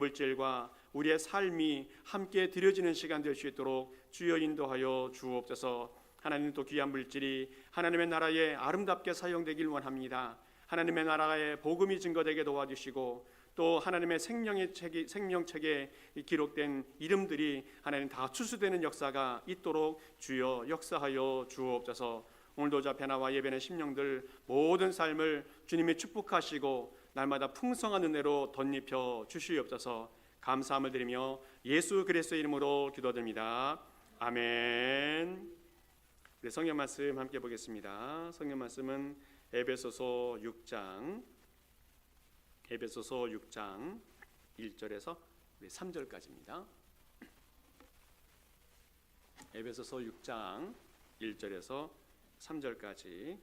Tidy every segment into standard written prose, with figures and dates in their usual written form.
물질과 우리의 삶이 함께 드려지는 시간 될 수 있도록 주여 인도하여 주옵소서. 하나님, 또 귀한 물질이 하나님의 나라에 아름답게 사용되길 원합니다. 하나님의 나라의 복음이 증거되게 도와주시고, 또 하나님의 생명책에 기록된 이름들이 하나님 다 추수되는 역사가 있도록 주여 역사하여 주옵소서. 오늘도 자페나와 예배의 심령들 모든 삶을 주님이 축복하시고 날마다 풍성한 은혜로 덧입혀 주시옵소서. 감사함을 드리며 예수 그리스도의 이름으로 기도드립니다. 아멘. 네, 성경 말씀 함께 보겠습니다. 성경 말씀은 에베소서 6장 1절에서 3절까지입니다. 에베소서 6장 1절에서 3절까지.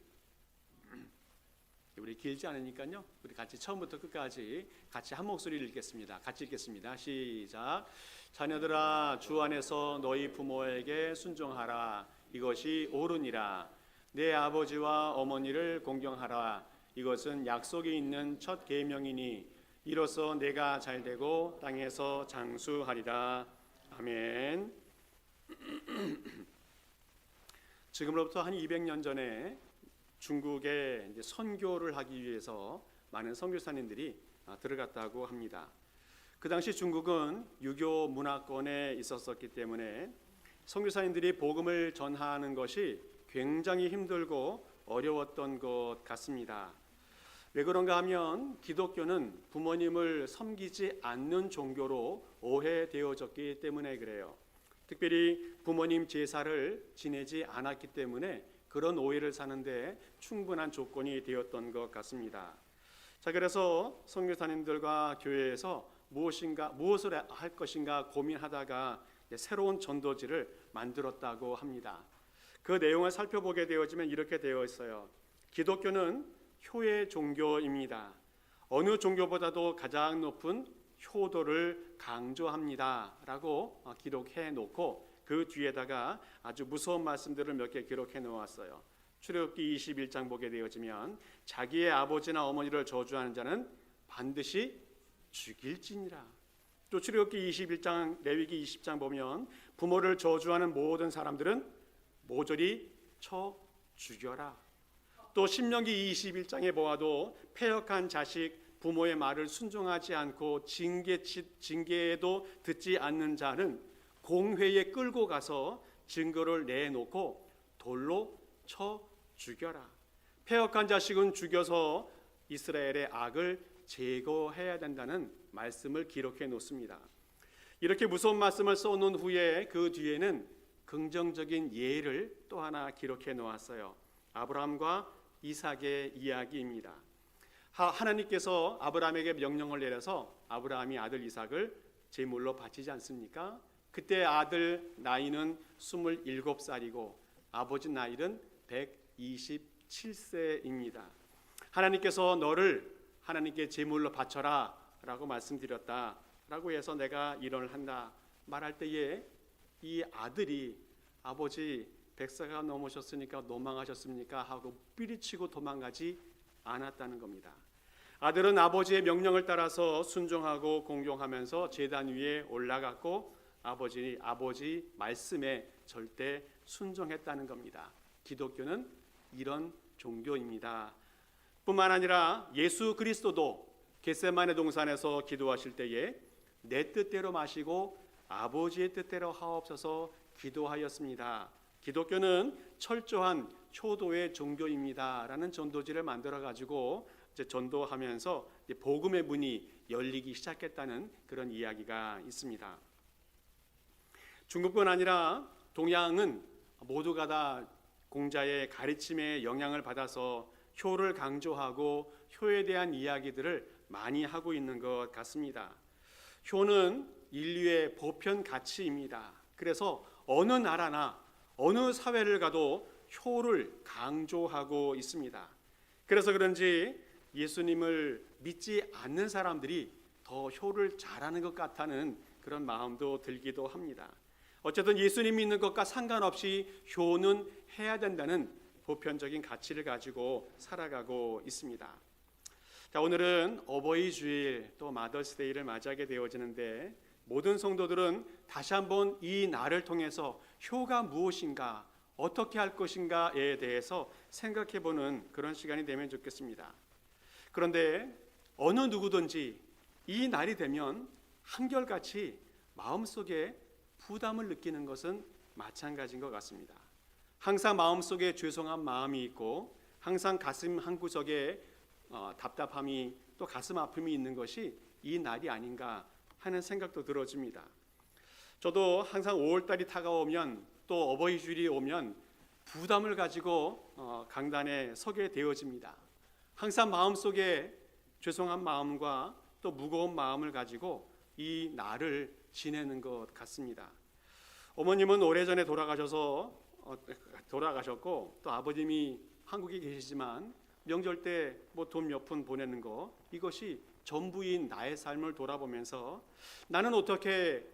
우리 길지 않으니까요, 우리 같이 처음부터 끝까지 같이 한 목소리를 읽겠습니다. 같이 읽겠습니다. 시작. 자녀들아, 주 안에서 너희 부모에게 순종하라. 이것이 옳으니라. 내 아버지와 어머니를 공경하라. 이것은 약속이 있는 첫 계명이니 이로써 내가 잘되고 땅에서 장수하리라. 아멘. 지금으로부터 한 200년 전에 중국에 이제 선교를 하기 위해서 많은 선교사님들이 들어갔다고 합니다. 그 당시 중국은 유교 문화권에 있었기 때문에 선교사님들이 복음을 전하는 것이 굉장히 힘들고 어려웠던 것 같습니다. 왜 그런가 하면 기독교는 부모님을 섬기지 않는 종교로 오해되어졌기 때문에 그래요. 특별히 부모님 제사를 지내지 않았기 때문에 그런 오해를 사는데 충분한 조건이 되었던 것 같습니다. 자, 그래서 선교사님들과 교회에서 무엇을 할 것인가 고민하다가 새로운 전도지를 만들었다고 합니다. 그 내용을 살펴보게 되어지면 이렇게 되어 있어요. 기독교는 효의 종교입니다. 어느 종교보다도 가장 높은 효도를 강조합니다 라고 기록해 놓고, 그 뒤에다가 아주 무서운 말씀들을 몇 개 기록해 놓았어요. 출애굽기 21장 보게 되어지면 자기의 아버지나 어머니를 저주하는 자는 반드시 죽일지니라. 또 출애굽기 21장, 레위기 20장 보면 부모를 저주하는 모든 사람들은 모조리 쳐 죽여라. 또 신명기 21장에 보아도 패역한 자식, 부모의 말을 순종하지 않고 징계에도 듣지 않는 자는 공회에 끌고 가서 증거를 내놓고 돌로 쳐 죽여라. 패역한 자식은 죽여서 이스라엘의 악을 제거해야 된다는 말씀을 기록해 놓습니다. 이렇게 무서운 말씀을 써놓은 후에 그 뒤에는 긍정적인 예를 또 하나 기록해 놓았어요. 아브라함과 이삭의 이야기입니다. 하나님께서 아브라함에게 명령을 내려서 아브라함이 아들 이삭을 제물로 바치지 않습니까? 그때 아들 나이는 27살이고 아버지 나이는 127세입니다. 하나님께서 너를 하나님께 제물로 바쳐라 라고 말씀드렸다 라고 해서 내가 이혼을 한다 말할 때에 이 아들이 아버지 100세가 넘으셨으니까 도망하셨습니까? 하고 뿌리치고 도망가지 않았다는 겁니다. 아들은 아버지의 명령을 따라서 순종하고 공경하면서 제단 위에 올라갔고 아버지 말씀에 절대 순종했다는 겁니다. 기독교는 이런 종교입니다. 뿐만 아니라 예수 그리스도도 겟세마네 동산에서 기도하실 때에 내 뜻대로 마시고 아버지의 뜻대로 하옵소서 기도하였습니다. 기독교는 철저한 효도의 종교입니다 라는 전도지를 만들어 가지고 이제 전도하면서 복음의 문이 열리기 시작했다는 그런 이야기가 있습니다. 중국뿐 아니라 동양은 모두가 다 공자의 가르침에 영향을 받아서 효를 강조하고 효에 대한 이야기들을 많이 하고 있는 것 같습니다. 효는 인류의 보편 가치입니다. 그래서 어느 나라나 어느 사회를 가도 효를 강조하고 있습니다. 그래서 그런지 예수님을 믿지 않는 사람들이 더 효를 잘하는 것 같다는 그런 마음도 들기도 합니다. 어쨌든 예수님 믿는 것과 상관없이 효는 해야 된다는 보편적인 가치를 가지고 살아가고 있습니다. 자, 오늘은 어버이 주일 또 마더스데이를 맞이하게 되어지는데 모든 성도들은 다시 한번 이 날을 통해서 효가 무엇인가, 어떻게 할 것인가에 대해서 생각해보는 그런 시간이 되면 좋겠습니다. 그런데 어느 누구든지 이 날이 되면 한결같이 마음속에 부담을 느끼는 것은 마찬가지인 것 같습니다. 항상 마음속에 죄송한 마음이 있고 항상 가슴 한구석에 답답함이 또 가슴 아픔이 있는 것이 이 날이 아닌가 하는 생각도 들어집니다. 저도 항상 5월달이 다가오면 또 어버이 주일이 오면 부담을 가지고 강단에 서게 되어집니다. 항상 마음속에 죄송한 마음과 또 무거운 마음을 가지고 이 날을 지내는 것 같습니다. 어머님은 오래전에 돌아가셨고 또 아버님이 한국에 계시지만 명절 때 뭐 돈 몇 푼 보내는 거 이것이 전부인 나의 삶을 돌아보면서 나는 어떻게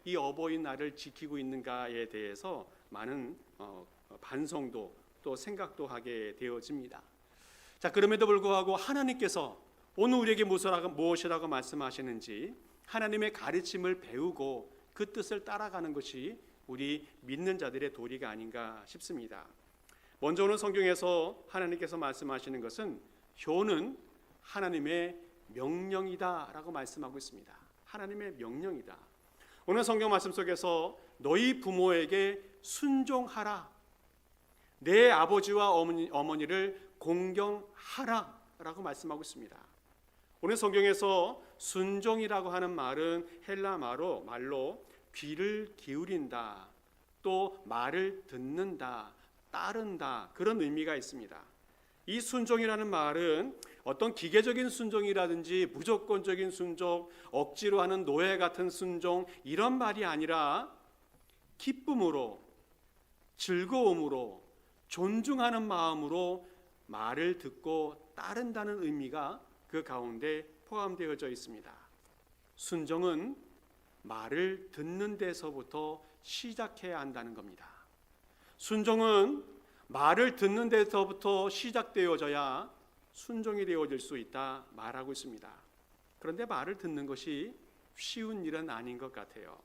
이 어버이날을 지키고 있는가에 대해서 많은 반성도 또 생각도 하게 되어집니다. 자, 그럼에도 불구하고 하나님께서 오늘 우리에게 무엇이라고 말씀하시는지 하나님의 가르침을 배우고 그 뜻을 따라가는 것이 우리 믿는 자들의 도리가 아닌가 싶습니다. 먼저 오늘 성경에서 하나님께서 말씀하시는 것은 효는 하나님의 명령이다라고 말씀하고 있습니다. 하나님의 명령이다. 오늘 성경 말씀 속에서 너희 부모에게 순종하라, 내 아버지와 어머니를 공경하라 라고 말씀하고 있습니다. 오늘 성경에서 순종이라고 하는 말은 헬라 말로 귀를 기울인다, 또 말을 듣는다, 따른다, 그런 의미가 있습니다. 이 순종이라는 말은 어떤 기계적인 순종이라든지 무조건적인 순종, 억지로 하는 노예 같은 순종, 이런 말이 아니라 기쁨으로, 즐거움으로, 존중하는 마음으로 말을 듣고 따른다는 의미가 그 가운데 포함되어져 있습니다. 순종은 말을 듣는 데서부터 시작해야 한다는 겁니다. 순종은 말을 듣는 데서부터 시작되어져야 순종이 되어질 수 있다 말하고 있습니다. 그런데 말을 듣는 것이 쉬운 일은 아닌 것 같아요.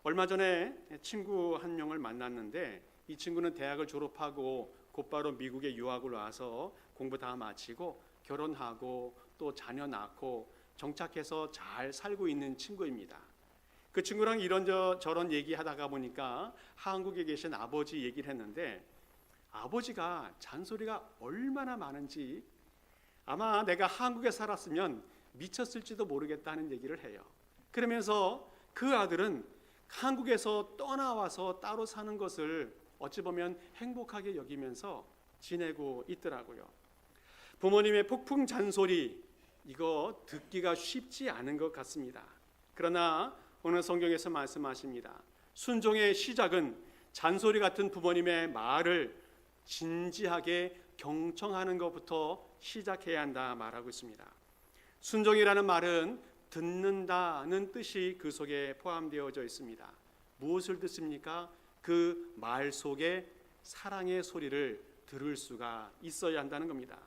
얼마 전에 친구 한 명을 만났는데 이 친구는 대학을 졸업하고 곧바로 미국에 유학을 와서 공부 다 마치고 결혼하고 또 자녀 낳고 정착해서 잘 살고 있는 친구입니다. 그 친구랑 이런저런 얘기하다가 보니까 한국에 계신 아버지 얘기를 했는데 아버지가 잔소리가 얼마나 많은지 아마 내가 한국에 살았으면 미쳤을지도 모르겠다는 얘기를 해요. 그러면서 그 아들은 한국에서 떠나와서 따로 사는 것을 어찌 보면 행복하게 여기면서 지내고 있더라고요. 부모님의 폭풍 잔소리, 이거 듣기가 쉽지 않은 것 같습니다. 그러나 오늘 성경에서 말씀하십니다. 순종의 시작은 잔소리 같은 부모님의 말을 진지하게 경청하는 것부터 시작해야 한다 말하고 있습니다. 순종이라는 말은 듣는다는 뜻이 그 속에 포함되어져 있습니다. 무엇을 듣습니까? 그 말 속에 사랑의 소리를 들을 수가 있어야 한다는 겁니다.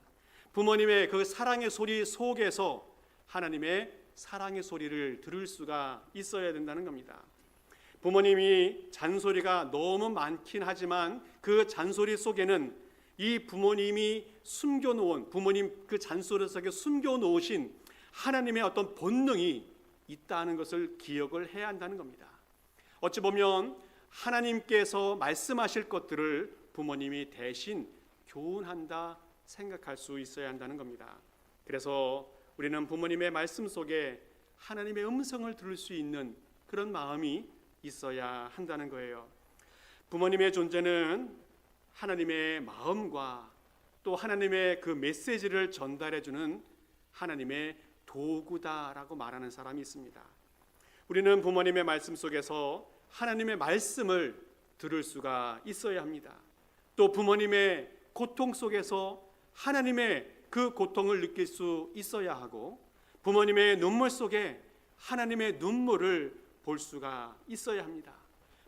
부모님의 그 사랑의 소리 속에서 하나님의 사랑의 소리를 들을 수가 있어야 된다는 겁니다. 부모님이 잔소리가 너무 많긴 하지만 그 잔소리 속에는 이 부모님이 숨겨놓은 부모님 그 잔소리 속에 숨겨놓으신 하나님의 어떤 본능이 있다는 것을 기억을 해야 한다는 겁니다. 어찌 보면 하나님께서 말씀하실 것들을 부모님이 대신 교훈한다 생각할 수 있어야 한다는 겁니다. 그래서 우리는 부모님의 말씀 속에 하나님의 음성을 들을 수 있는 그런 마음이 있어야 한다는 거예요. 부모님의 존재는 하나님의 마음과 또 하나님의 그 메시지를 전달해주는 하나님의 도구다라고 말하는 사람이 있습니다. 우리는 부모님의 말씀 속에서 하나님의 말씀을 들을 수가 있어야 합니다. 또 부모님의 고통 속에서 하나님의 그 고통을 느낄 수 있어야 하고 부모님의 눈물 속에 하나님의 눈물을 볼 수가 있어야 합니다.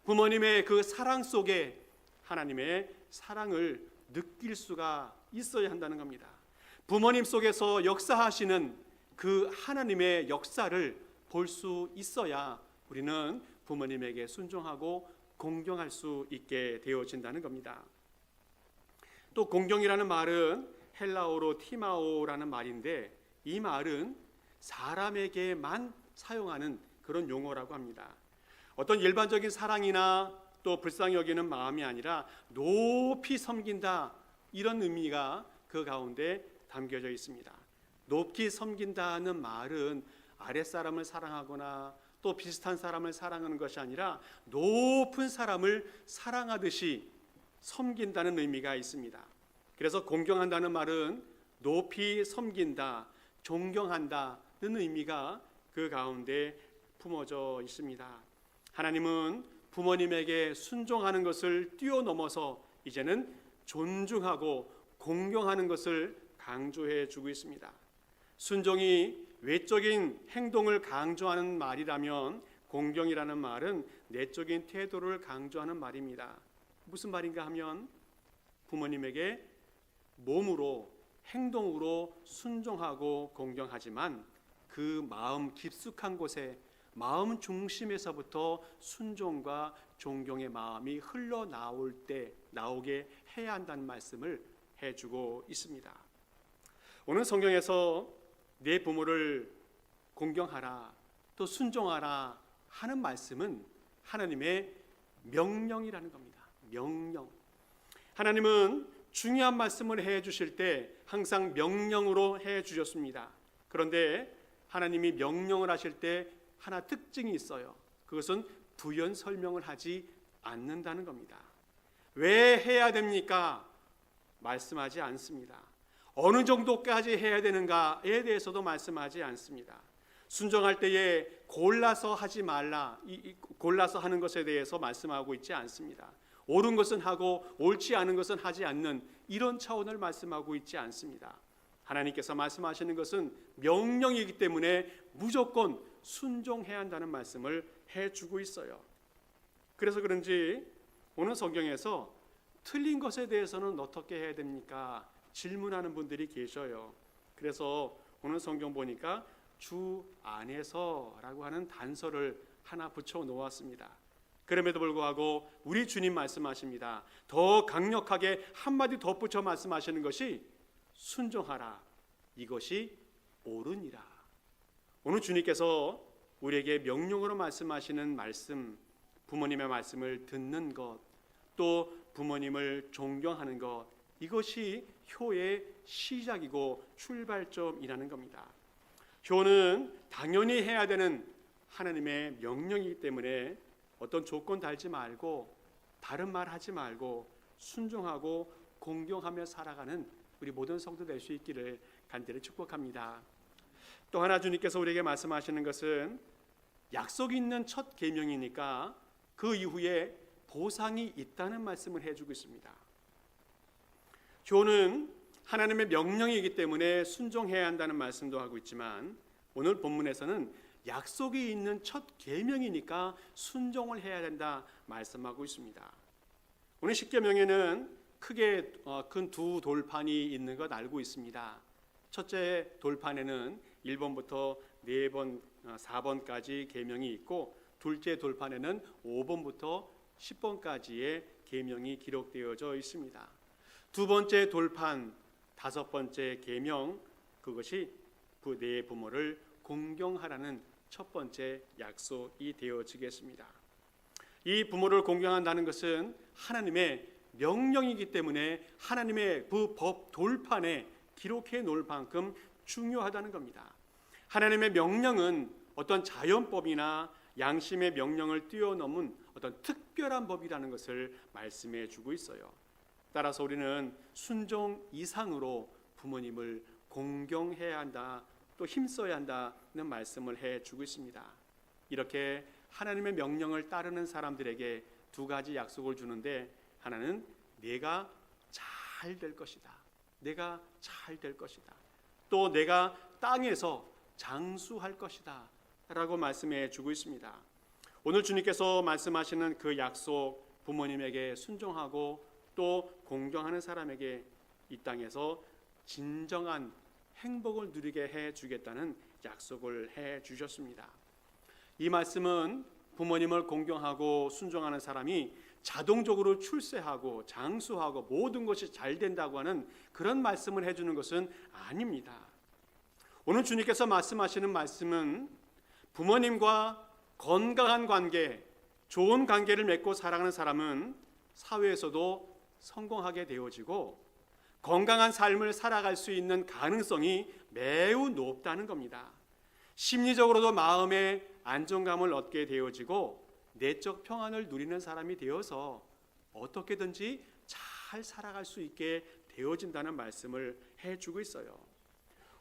부모님의 그 사랑 속에 하나님의 사랑을 느낄 수가 있어야 한다는 겁니다. 부모님 속에서 역사하시는 그 하나님의 역사를 볼 수 있어야 우리는 부모님에게 순종하고 공경할 수 있게 되어진다는 겁니다. 또 공경이라는 말은 헬라어로 티마오라는 말인데, 이 말은 사람에게만 사용하는 그런 용어라고 합니다. 어떤 일반적인 사랑이나 또 불쌍히 여기는 마음이 아니라 높이 섬긴다, 이런 의미가 그 가운데 담겨져 있습니다. 높이 섬긴다는 말은 아랫사람을 사랑하거나 또 비슷한 사람을 사랑하는 것이 아니라 높은 사람을 사랑하듯이 섬긴다는 의미가 있습니다. 그래서 공경한다는 말은 높이 섬긴다, 존경한다는 의미가 그 가운데 품어져 있습니다. 하나님은 부모님에게 순종하는 것을 뛰어넘어서 이제는 존중하고 공경하는 것을 강조해 주고 있습니다. 순종이 외적인 행동을 강조하는 말이라면 공경이라는 말은 내적인 태도를 강조하는 말입니다. 무슨 말인가 하면 부모님에게 몸으로 행동으로 순종하고 공경하지만 그 마음 깊숙한 곳에 마음 중심에서부터 순종과 존경의 마음이 나오게 해야 한다는 말씀을 해주고 있습니다. 오늘 성경에서 내 부모를 공경하라, 또 순종하라 하는 말씀은 하나님의 명령이라는 겁니다. 명령. 하나님은 중요한 말씀을 해 주실 때 항상 명령으로 해 주셨습니다. 그런데 하나님이 명령을 하실 때 하나 특징이 있어요. 그것은 부연 설명을 하지 않는다는 겁니다. 왜 해야 됩니까? 말씀하지 않습니다. 어느 정도까지 해야 되는가에 대해서도 말씀하지 않습니다. 순종할 때에 골라서 하지 말라, 골라서 하는 것에 대해서 말씀하고 있지 않습니다. 옳은 것은 하고 옳지 않은 것은 하지 않는 이런 차원을 말씀하고 있지 않습니다. 하나님께서 말씀하시는 것은 명령이기 때문에 무조건 순종해야 한다는 말씀을 해주고 있어요. 그래서 그런지 오늘 성경에서 틀린 것에 대해서는 어떻게 해야 됩니까? 질문하는 분들이 계셔요. 그래서 오늘 성경 보니까 주 안에서라고 하는 단서를 하나 붙여 놓았습니다. 그럼에도 불구하고 우리 주님 말씀하십니다. 더 강력하게 한마디 덧붙여 말씀하시는 것이 순종하라, 이것이 옳으니라. 오늘 주님께서 우리에게 명령으로 말씀하시는 말씀, 부모님의 말씀을 듣는 것, 또 부모님을 존경하는 것, 이것이 효의 시작이고 출발점이라는 겁니다. 효는 당연히 해야 되는 하나님의 명령이기 때문에 어떤 조건 달지 말고 다른 말 하지 말고 순종하고 공경하며 살아가는 우리 모든 성도 될 수 있기를 간절히 축복합니다. 또 하나 주님께서 우리에게 말씀하시는 것은 약속이 있는 첫 계명이니까 그 이후에 보상이 있다는 말씀을 해주고 있습니다. 효는 하나님의 명령이기 때문에 순종해야 한다는 말씀도 하고 있지만 오늘 본문에서는 약속이 있는 첫 계명이니까 순종을 해야 된다 말씀하고 있습니다. 오늘 십계명에는 크게 큰 두 돌판이 있는 것 알고 있습니다. 첫째 돌판에는 1번부터 4번, 4번까지 계명이 있고 둘째 돌판에는 5번부터 10번까지의 계명이 기록되어져 있습니다. 두 번째 돌판, 5번째 계명, 그것이 내 부모를 공경하라는 첫 번째 약속이 되어지겠습니다. 이 부모를 공경한다는 것은 하나님의 명령이기 때문에 하나님의 그 법 돌판에 기록해 놓을 만큼 중요하다는 겁니다. 하나님의 명령은 어떤 자연법이나 양심의 명령을 뛰어넘은 어떤 특별한 법이라는 것을 말씀해 주고 있어요. 따라서 우리는 순종 이상으로 부모님을 공경해야 한다, 또 힘써야 한다는 말씀을 해주고 있습니다. 이렇게 하나님의 명령을 따르는 사람들에게 두 가지 약속을 주는데 하나는 내가 잘 될 것이다, 내가 잘 될 것이다, 또 내가 땅에서 장수할 것이다 라고 말씀해 주고 있습니다. 오늘 주님께서 말씀하시는 그 약속, 부모님에게 순종하고 또 공경하는 사람에게 이 땅에서 진정한 행복을 누리게 해주겠다는 약속을 해주셨습니다. 이 말씀은 부모님을 공경하고 순종하는 사람이 자동적으로 출세하고 장수하고 모든 것이 잘 된다고 하는 그런 말씀을 해주는 것은 아닙니다. 오늘 주님께서 말씀하시는 말씀은 부모님과 건강한 관계, 좋은 관계를 맺고 살아가는 사람은 사회에서도 성공하게 되어지고 건강한 삶을 살아갈 수 있는 가능성이 매우 높다는 겁니다. 심리적으로도 마음의 안정감을 얻게 되어지고 내적 평안을 누리는 사람이 되어서 어떻게든지 잘 살아갈 수 있게 되어진다는 말씀을 해주고 있어요.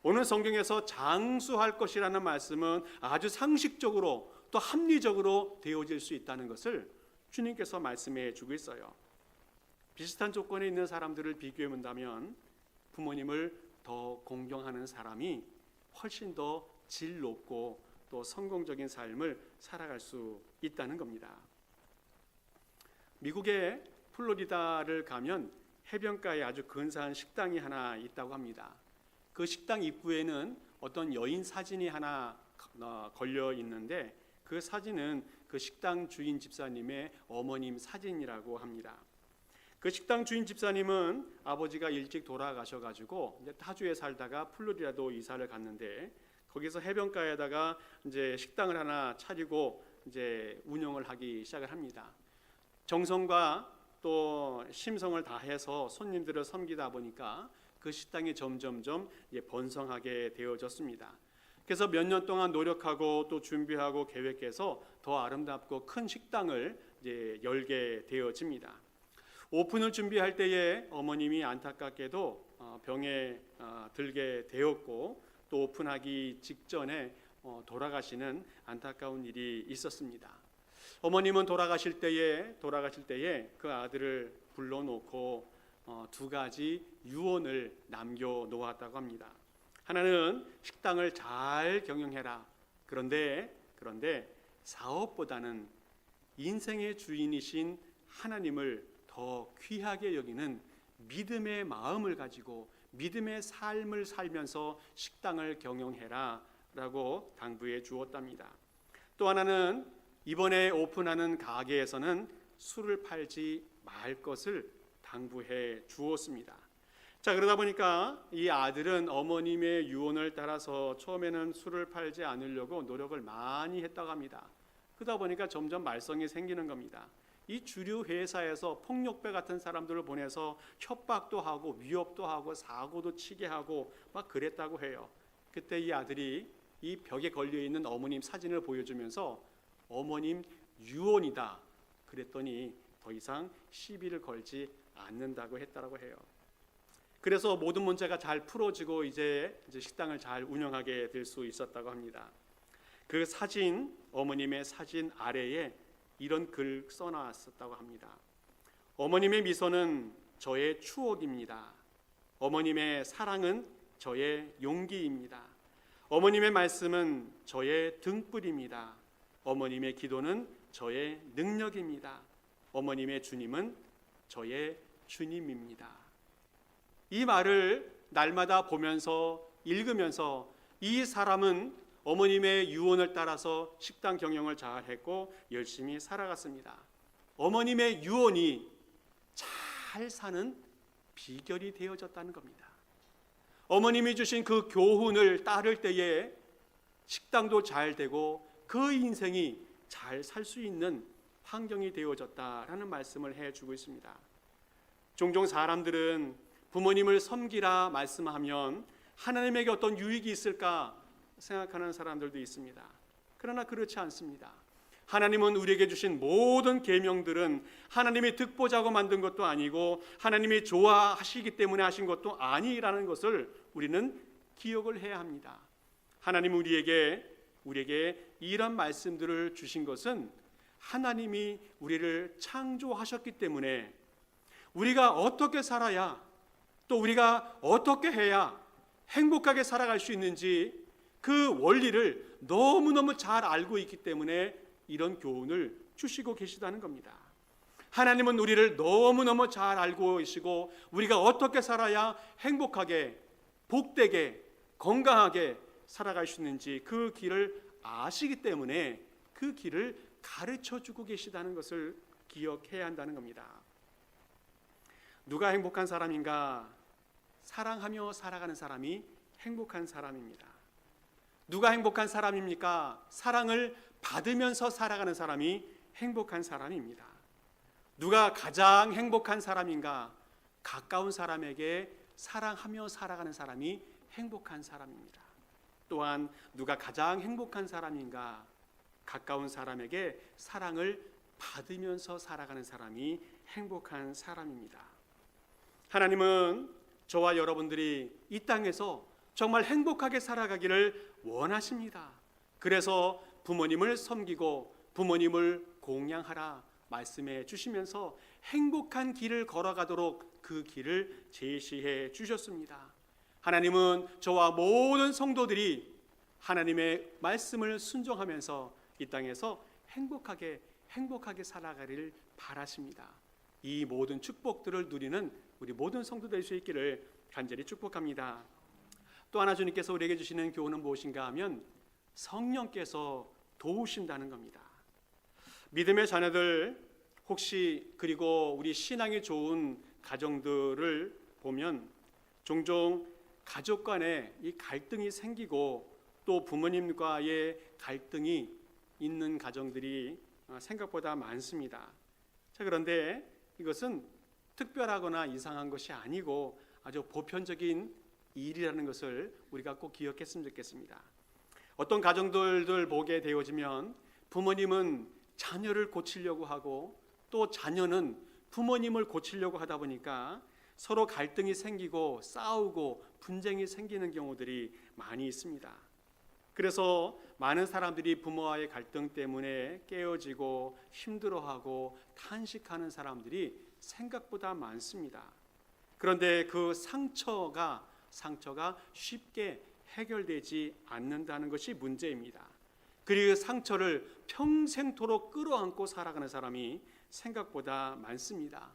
오늘 성경에서 장수할 것이라는 말씀은 아주 상식적으로 또 합리적으로 되어질 수 있다는 것을 주님께서 말씀해 주고 있어요. 비슷한 조건에 있는 사람들을 비교해 본다면 부모님을 더 공경하는 사람이 훨씬 더 질 높고 또 성공적인 삶을 살아갈 수 있다는 겁니다. 미국의 플로리다를 가면 해변가에 아주 근사한 식당이 하나 있다고 합니다. 그 식당 입구에는 어떤 여인 사진이 하나 걸려 있는데 그 사진은 그 식당 주인 집사님의 어머님 사진이라고 합니다. 그 식당 주인 집사님은 아버지가 일찍 돌아가셔가지고 이제 타주에 살다가 플로리다도 이사를 갔는데 거기서 해변가에다가 이제 식당을 하나 차리고 이제 운영을 하기 시작을 합니다. 정성과 또 심성을 다해서 손님들을 섬기다 보니까 그 식당이 점점점 번성하게 되어졌습니다. 그래서 몇 년 동안 노력하고 또 준비하고 계획해서 더 아름답고 큰 식당을 이제 열게 되어집니다. 오픈을 준비할 때에 어머님이 안타깝게도 병에 들게 되었고 또 오픈하기 직전에 돌아가시는 안타까운 일이 있었습니다. 어머님은 돌아가실 때에 그 아들을 불러놓고 두 가지 유언을 남겨놓았다고 합니다. 하나는 식당을 잘 경영해라. 그런데 사업보다는 인생의 주인이신 하나님을 더 귀하게 여기는 믿음의 마음을 가지고 믿음의 삶을 살면서 식당을 경영해라 라고 당부해 주었답니다. 또 하나는 이번에 오픈하는 가게에서는 술을 팔지 말 것을 당부해 주었습니다. 자, 그러다 보니까 이 아들은 어머님의 유언을 따라서 처음에는 술을 팔지 않으려고 노력을 많이 했다고 합니다. 그러다 보니까 점점 말썽이 생기는 겁니다. 이 주류 회사에서 폭력배 같은 사람들을 보내서 협박도 하고 위협도 하고 사고도 치게 하고 막 그랬다고 해요. 그때 이 아들이 이 벽에 걸려 있는 어머님 사진을 보여주면서 어머님 유언이다 그랬더니 더 이상 시비를 걸지 않는다고 했다고 해요. 그래서 모든 문제가 잘 풀어지고 이제 식당을 잘 운영하게 될 수 있었다고 합니다. 그 사진, 어머님의 사진 아래에 이런 글 써놨었다고 합니다. 어머님의 미소는 저의 추억입니다. 어머님의 사랑은 저의 용기입니다. 어머님의 말씀은 저의 등불입니다. 어머님의 기도는 저의 능력입니다. 어머님의 주님은 저의 주님입니다. 이 말을 날마다 보면서 읽으면서 이 사람은 어머님의 유언을 따라서 식당 경영을 잘했고 열심히 살아갔습니다. 어머님의 유언이 잘 사는 비결이 되어졌다는 겁니다. 어머님이 주신 그 교훈을 따를 때에 식당도 잘 되고 그 인생이 잘 살 수 있는 환경이 되어졌다라는 말씀을 해주고 있습니다. 종종 사람들은 부모님을 섬기라 말씀하면 하나님에게 어떤 유익이 있을까 생각하는 사람들도 있습니다. 그러나 그렇지 않습니다. 하나님은 우리에게 주신 모든 계명들은 하나님이 득보자고 만든 것도 아니고 하나님이 좋아하시기 때문에 하신 것도 아니라는 것을 우리는 기억을 해야 합니다. 하나님 우리에게 이런 말씀들을 주신 것은 하나님이 우리를 창조하셨기 때문에 우리가 어떻게 살아야 또 우리가 어떻게 해야 행복하게 살아갈 수 있는지 그 원리를 너무너무 잘 알고 있기 때문에 이런 교훈을 주시고 계시다는 겁니다. 하나님은 우리를 너무너무 잘 알고 계시고 우리가 어떻게 살아야 행복하게 복되게 건강하게 살아갈 수 있는지 그 길을 아시기 때문에 그 길을 가르쳐 주고 계시다는 것을 기억해야 한다는 겁니다. 누가 행복한 사람인가? 사랑하며 살아가는 사람이 행복한 사람입니다. 누가 행복한 사람입니까? 사랑을 받으면서 살아가는 사람이 행복한 사람입니다. 누가 가장 행복한 사람인가? 가까운 사람에게 사랑하며 살아가는 사람이 행복한 사람입니다. 또한 누가 가장 행복한 사람인가? 가까운 사람에게 사랑을 받으면서 살아가는 사람이 행복한 사람입니다. 하나님은 저와 여러분들이 이 땅에서 정말 행복하게 살아가기를 원하십니다. 그래서 부모님을 섬기고 부모님을 공양하라 말씀해 주시면서 행복한 길을 걸어가도록 그 길을 제시해 주셨습니다. 하나님은 저와 모든 성도들이 하나님의 말씀을 순종하면서 이 땅에서 행복하게 살아가기를 바라십니다. 이 모든 축복들을 누리는 우리 모든 성도 될 수 있기를 간절히 축복합니다. 또 하나 주님께서 우리에게 주시는 교훈은 무엇인가 하면 성령께서 도우신다는 겁니다. 믿음의 자녀들 혹시 그리고 우리 신앙이 좋은 가정들을 보면 종종 가족 간에 이 갈등이 생기고 또 부모님과의 갈등이 있는 가정들이 생각보다 많습니다. 자, 그런데 이것은 특별하거나 이상한 것이 아니고 아주 보편적인 일이라는 것을 우리가 꼭 기억했으면 좋겠습니다. 어떤 가정들을 보게 되어지면 부모님은 자녀를 고치려고 하고 또 자녀는 부모님을 고치려고 하다 보니까 서로 갈등이 생기고 싸우고 분쟁이 생기는 경우들이 많이 있습니다. 그래서 많은 사람들이 부모와의 갈등 때문에 깨어지고 힘들어하고 탄식하는 사람들이 생각보다 많습니다. 그런데 그 상처가 쉽게 해결되지 않는다는 것이 문제입니다. 그리고 상처를 평생토록 끌어안고 살아가는 사람이 생각보다 많습니다.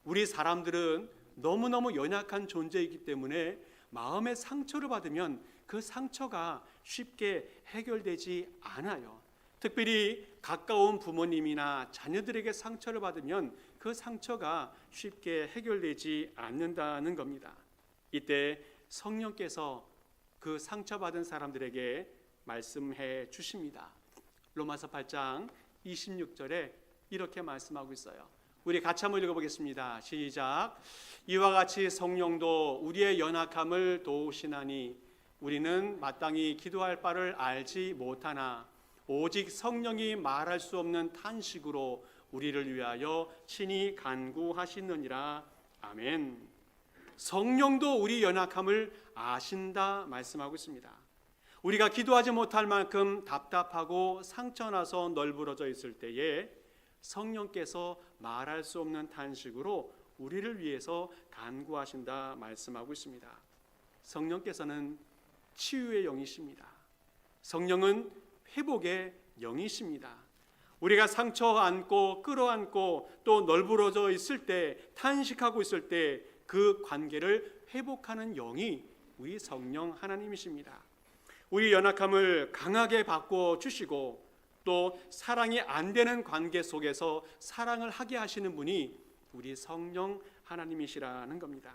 우리 사람들은 너무너무 연약한 존재이기 때문에 마음의 상처를 받으면 그 상처가 쉽게 해결되지 않아요. 특별히 가까운 부모님이나 자녀들에게 상처를 받으면 그 상처가 쉽게 해결되지 않는다는 겁니다. 이때 성령께서 그 상처받은 사람들에게 말씀해 주십니다. 로마서 8장 26절에 이렇게 말씀하고 있어요. 우리 같이 한번 읽어보겠습니다. 시작. 이와 같이 성령도 우리의 연약함을 도우시나니 우리는 마땅히 기도할 바를 알지 못하나 오직 성령이 말할 수 없는 탄식으로 우리를 위하여 친히 간구하시느니라. 아멘. 성령도 우리 연약함을 아신다 말씀하고 있습니다. 우리가 기도하지 못할 만큼 답답하고 상처나서 널브러져 있을 때에 성령께서 말할 수 없는 탄식으로 우리를 위해서 간구하신다 말씀하고 있습니다. 성령께서는 치유의 영이십니다. 성령은 회복의 영이십니다. 우리가 상처 안고 끌어안고 또 널브러져 있을 때 탄식하고 있을 때 그 관계를 회복하는 영이 우리 성령 하나님이십니다. 우리 연약함을 강하게 바꿔 주시고 또 사랑이 안 되는 관계 속에서 사랑을 하게 하시는 분이 우리 성령 하나님이시라는 겁니다.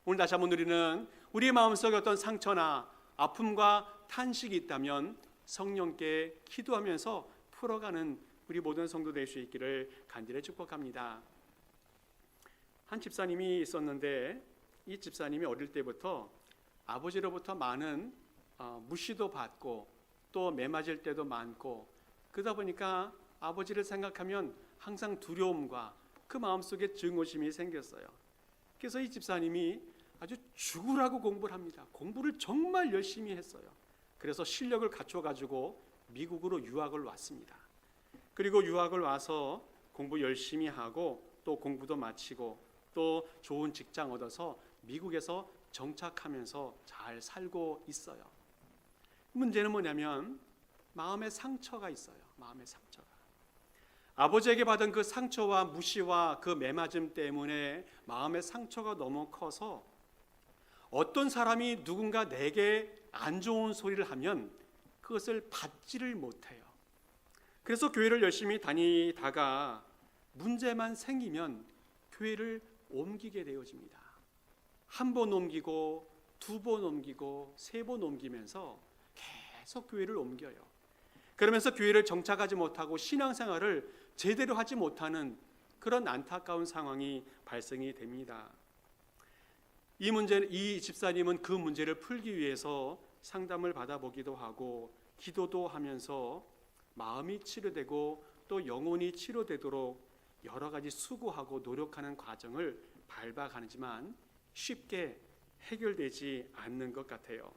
오늘 다시 한번 우리는 우리 마음속에 어떤 상처나 아픔과 탄식이 있다면 성령께 기도하면서 풀어가는 우리 모든 성도 될 수 있기를 간절히 축복합니다. 한 집사님이 있었는데 이 집사님이 어릴 때부터 아버지로부터 많은 무시도 받고 또 매맞을 때도 많고 그러다 보니까 아버지를 생각하면 항상 두려움과 그 마음속에 증오심이 생겼어요. 그래서 이 집사님이 아주 죽으라고 공부를 합니다. 공부를 정말 열심히 했어요. 그래서 실력을 갖춰가지고 미국으로 유학을 왔습니다. 그리고 유학을 와서 공부 열심히 하고 또 공부도 마치고 또 좋은 직장 얻어서 미국에서 정착하면서 잘 살고 있어요. 문제는 뭐냐면 마음의 상처가 있어요. 마음의 상처가. 아버지에게 받은 그 상처와 무시와 그 매맞음 때문에 마음의 상처가 너무 커서 어떤 사람이 누군가 내게 안 좋은 소리를 하면 그것을 받지를 못해요. 그래서 교회를 열심히 다니다가 문제만 생기면 교회를 옮기게 되어집니다. 한 번 옮기고 두 번 옮기고 세 번 옮기면서 계속 교회를 옮겨요. 그러면서 교회를 정착하지 못하고 신앙생활을 제대로 하지 못하는 그런 안타까운 상황이 발생이 됩니다. 이 집사님은 그 문제를 풀기 위해서 상담을 받아보기도 하고 기도도 하면서 마음이 치료되고 또 영혼이 치료되도록 여러 가지 수고하고 노력하는 과정을 밟아가지만 쉽게 해결되지 않는 것 같아요.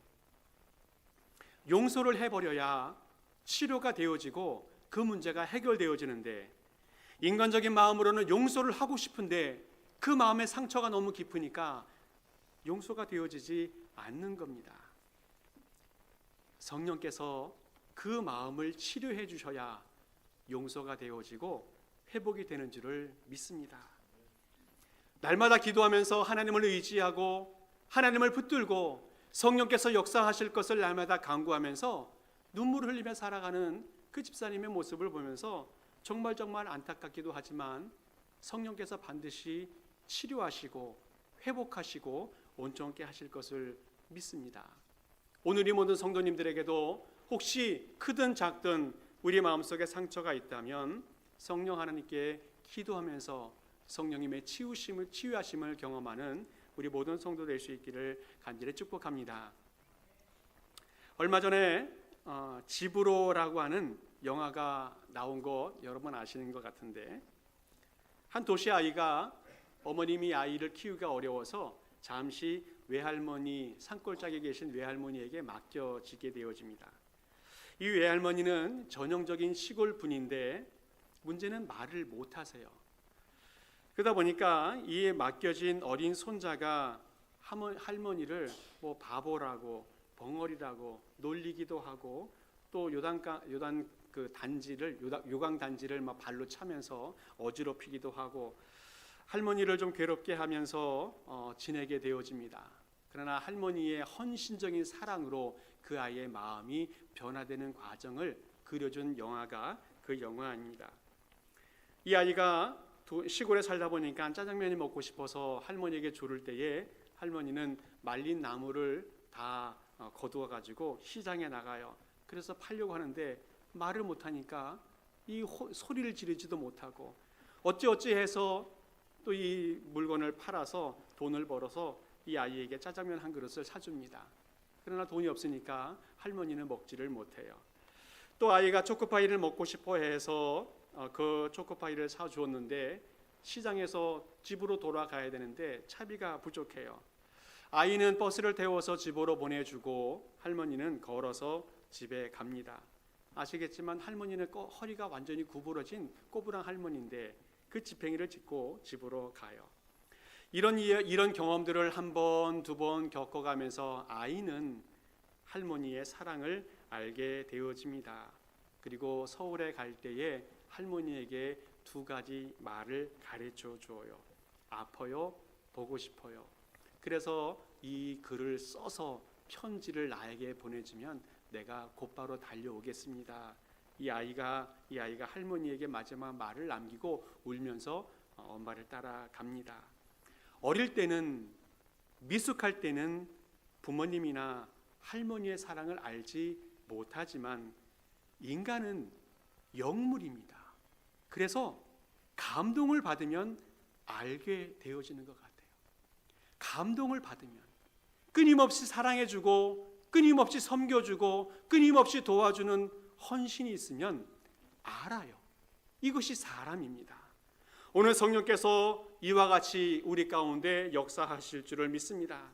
용서를 해버려야 치료가 되어지고 그 문제가 해결되어지는데 인간적인 마음으로는 용서를 하고 싶은데 그 마음의 상처가 너무 깊으니까 용서가 되어지지 않는 겁니다. 성령께서 그 마음을 치료해 주셔야 용서가 되어지고 회복이 되는 줄을 믿습니다. 날마다 기도하면서 하나님을 의지하고 하나님을 붙들고 성령께서 역사하실 것을 날마다 간구하면서 눈물을 흘리며 살아가는 그 집사님의 모습을 보면서 정말 안타깝기도 하지만 성령께서 반드시 치료하시고 회복하시고 온전케 하실 것을 믿습니다. 오늘 이 모든 성도님들에게도 혹시 크든 작든 우리 마음속에 상처가 있다면 성령 하나님께 기도하면서 성령님의 치유하심을 경험하는 우리 모든 성도 될 수 있기를 간절히 축복합니다. 얼마 전에 집으로라고 하는 영화가 나온 거 여러분 아시는 것 같은데, 한 도시 아이가 어머님이 아이를 키우기가 어려워서 잠시 산골짜기에 계신 외할머니에게 맡겨지게 되어집니다. 이 외할머니는 전형적인 시골 분인데 문제는 말을 못하세요. 그러다 보니까 이 맡겨진 어린 손자가 할머니를 바보라고 벙어리라고 놀리기도 하고 또 요강 단지를 막 발로 차면서 어지럽히기도 하고 할머니를 좀 괴롭게 하면서 지내게 되어집니다. 그러나 할머니의 헌신적인 사랑으로 그 아이의 마음이 변화되는 과정을 그려준 영화가 그 영화입니다. 이 아이가 시골에 살다 보니까 짜장면이 먹고 싶어서 할머니에게 조를 때에 할머니는 말린 나무를 다 거두어 가지고 시장에 나가요. 그래서 팔려고 하는데 말을 못하니까 소리를 지르지도 못하고 어찌 해서 또 이 물건을 팔아서 돈을 벌어서 이 아이에게 짜장면 한 그릇을 사줍니다. 그러나 돈이 없으니까 할머니는 먹지를 못해요. 또 아이가 초코파이를 먹고 싶어 해서 그 초코파이를 사주었는데 시장에서 집으로 돌아가야 되는데 차비가 부족해요. 아이는 버스를 태워서 집으로 보내주고 할머니는 걸어서 집에 갑니다. 아시겠지만 할머니는 허리가 완전히 구부러진 꼬부랑 할머니인데 그 지팽이를 짚고 집으로 가요. 이런 경험들을 한 번, 두 번 겪어가면서 아이는 할머니의 사랑을 알게 되어집니다. 그리고 서울에 갈 때에 할머니에게 두 가지 말을 가르쳐 주어요. 아파요, 보고 싶어요. 그래서 이 글을 써서 편지를 나에게 보내주면 내가 곧바로 달려오겠습니다. 이 아이가 할머니에게 마지막 말을 남기고 울면서 엄마를 따라갑니다. 어릴 때는 미숙할 때는 부모님이나 할머니의 사랑을 알지 못하지만 인간은 영물입니다. 그래서 감동을 받으면 알게 되어지는 것 같아요. 감동을 받으면 끊임없이 사랑해주고 끊임없이 섬겨주고 끊임없이 도와주는 헌신이 있으면 알아요. 이것이 사람입니다. 오늘 성령께서 이와 같이 우리 가운데 역사하실 줄을 믿습니다.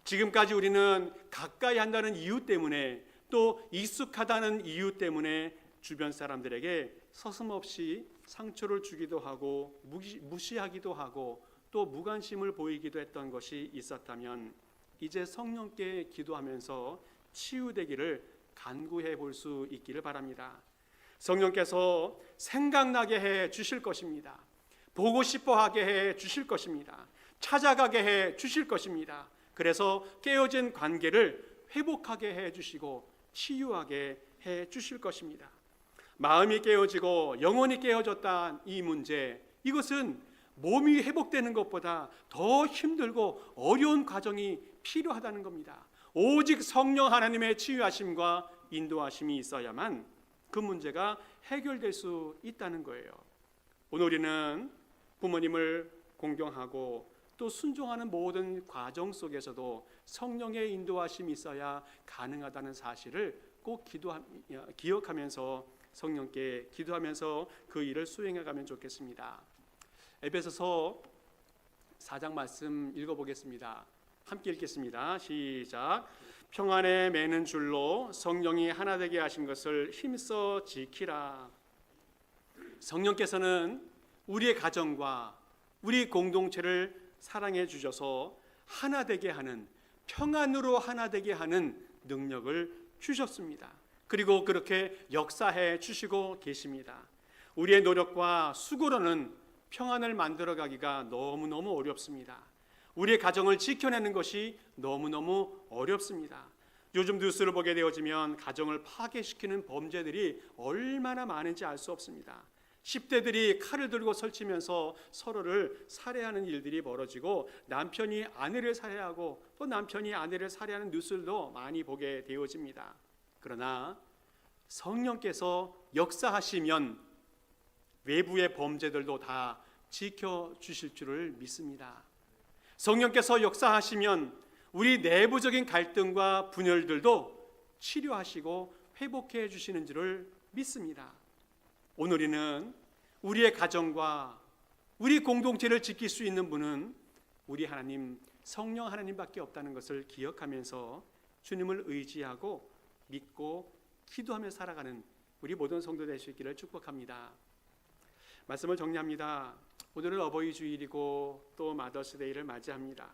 지금까지 우리는 가까이 한다는 이유 때문에 또 익숙하다는 이유 때문에 주변 사람들에게 서슴없이 상처를 주기도 하고 무시하기도 하고 또 무관심을 보이기도 했던 것이 있었다면 이제 성령께 기도하면서 치유되기를 간구해 볼 수 있기를 바랍니다. 성령께서 생각나게 해 주실 것입니다. 보고 싶어 하게 해 주실 것입니다. 찾아가게 해 주실 것입니다. 그래서 깨어진 관계를 회복하게 해주시고 치유하게 해주실 것입니다. 마음이 깨어지고 영혼이 깨어졌다 이 문제, 이것은 몸이 회복되는 것보다 더 힘들고 어려운 과정이 필요하다는 겁니다. 오직 성령 하나님의 치유하심과 인도하심이 있어야만 그 문제가 해결될 수 있다는 거예요. 오늘 우리는 부모님을 공경하고 또 순종하는 모든 과정 속에서도 성령의 인도하심이 있어야 가능하다는 사실을 꼭 기억하면서 성령께 기도하면서 그 일을 수행해가면 좋겠습니다. 에베소서 4장 말씀 읽어보겠습니다. 함께 읽겠습니다. 시작. 평안에 매는 줄로 성령이 하나 되게 하신 것을 힘써 지키라. 성령께서는 우리의 가정과 우리 공동체를 사랑해 주셔서 하나 되게 하는, 평안으로 하나 되게 하는 능력을 주셨습니다. 그리고 그렇게 역사해 주시고 계십니다. 우리의 노력과 수고로는 평안을 만들어가기가 너무너무 어렵습니다. 우리의 가정을 지켜내는 것이 너무너무 어렵습니다. 요즘 뉴스를 보게 되어지면 가정을 파괴시키는 범죄들이 얼마나 많은지 알 수 없습니다. 10대들이 칼을 들고 설치면서 서로를 살해하는 일들이 벌어지고 남편이 아내를 살해하고 또 남편이 아내를 살해하는 뉴스들도 많이 보게 되어집니다. 그러나 성령께서 역사하시면 외부의 범죄들도 다 지켜주실 줄을 믿습니다. 성령께서 역사하시면 우리 내부적인 갈등과 분열들도 치료하시고 회복해 주시는 줄을 믿습니다. 오늘 우리는 우리의 가정과 우리 공동체를 지킬 수 있는 분은 우리 하나님, 성령 하나님밖에 없다는 것을 기억하면서 주님을 의지하고 믿고 기도하며 살아가는 우리 모든 성도 될 수 있기를 축복합니다. 말씀을 정리합니다. 오늘은 어버이 주일이고 또 마더스데이를 맞이합니다.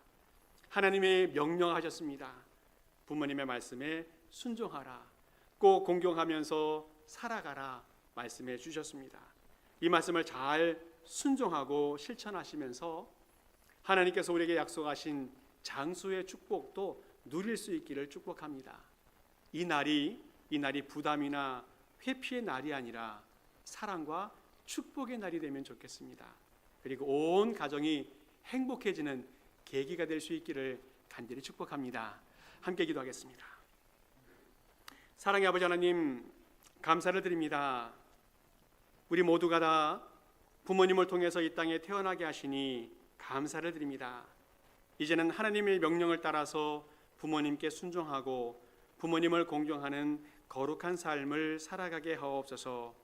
하나님이 명령하셨습니다. 부모님의 말씀에 순종하라, 꼭 공경하면서 살아가라 말씀해 주셨습니다. 이 말씀을 잘 순종하고 실천하시면서 하나님께서 우리에게 약속하신 장수의 축복도 누릴 수 있기를 축복합니다. 이 날이 부담이나 회피의 날이 아니라 사랑과 축복의 날이 되면 좋겠습니다. 그리고 온 가정이 행복해지는 계기가 될 수 있기를 간절히 축복합니다. 함께 기도하겠습니다. 사랑의 아버지 하나님, 감사를 드립니다. 우리 모두가 다 부모님을 통해서 이 땅에 태어나게 하시니 감사를 드립니다. 이제는 하나님의 명령을 따라서 부모님께 순종하고 부모님을 공경하는 거룩한 삶을 살아가게 하옵소서.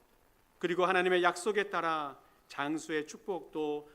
그리고 하나님의 약속에 따라 장수의 축복도